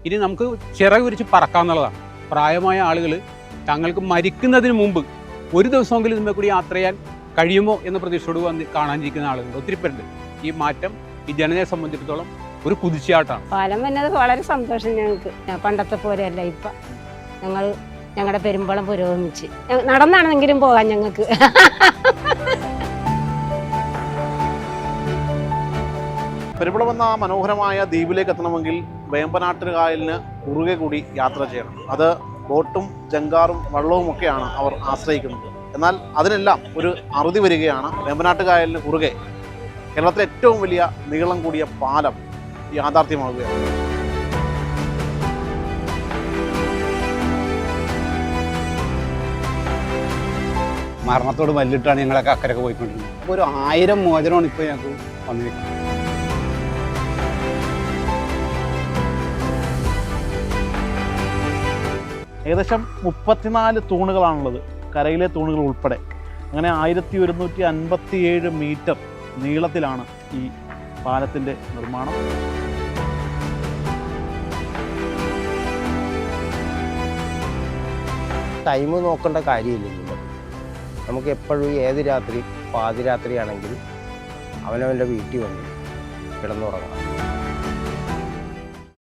ഇനി നമുക്ക് ചിറക് വിരിച്ച് പറക്കാമെന്നുള്ളതാണ്. പ്രായമായ ആളുകൾ തങ്ങൾക്ക് മരിക്കുന്നതിന് മുമ്പ് ഒരു ദിവസമെങ്കിലും ഇതിന്മേൽ കൂടി യാത്ര ചെയ്യാൻ കഴിയുമോ എന്ന പ്രതീക്ഷയോട് വന്ന് കാണാനിരിക്കുന്ന ആളുകളുണ്ട്, ഒത്തിരി പേരുണ്ട്. ഈ മാറ്റം ഈ ജനതയെ സംബന്ധിച്ചിടത്തോളം ഒരു കുതിച്ചാട്ടാണ്. പാലം വന്നത് വളരെ സന്തോഷം ഞങ്ങൾക്ക്. പണ്ടത്തെ പോലെയല്ല ഇപ്പം. ഞങ്ങളുടെ പെരുമ്പളം പുരോഗമിച്ച് നടന്നാണെങ്കിലും പോകാം ഞങ്ങൾക്ക്. പെരുമ്പളം എന്ന മനോഹരമായ ദ്വീപിലേക്ക് എത്തണമെങ്കിൽ വേമ്പനാട്ട് കായലിന് കുറുകെ കൂടി യാത്ര ചെയ്യണം. അത് ബോട്ടും ജങ്കാറും വള്ളവും ഒക്കെയാണ് അവർ ആശ്രയിക്കുന്നത്. എന്നാൽ അതിനെല്ലാം ഒരു അറുതി വരികയാണ്. വേമ്പനാട്ട് കായലിന് കുറുകെ കേരളത്തിലെ ഏറ്റവും വലിയ നീളം കൂടിയ പാലം യാഥാർത്ഥ്യമാവുകയാണ്. മരണത്തോട് മല്ലിട്ടാണ് ഞങ്ങളൊക്കെ അക്കരൊക്കെ പോയിക്കൊണ്ടിരുന്നത്. അപ്പോൾ ഒരു 1000 മോചനമാണ് ഇപ്പോൾ ഞങ്ങൾക്ക് വന്നിരിക്കുന്നത്. ഏകദേശം 34 തൂണുകളാണുള്ളത്, കരയിലെ തൂണുകൾ ഉൾപ്പെടെ. അങ്ങനെ 1157 മീറ്റർ നീളത്തിലാണ് ഈ പാലത്തിൻ്റെ നിർമ്മാണം. ടൈം നോക്കേണ്ട കാര്യമില്ല. നമുക്ക് എപ്പോഴും ഏത് രാത്രി പാതിരാത്രിയാണെങ്കിൽ അവനവൻ്റെ വീട്ടിൽ വന്ന് കിടന്നുറങ്ങാം.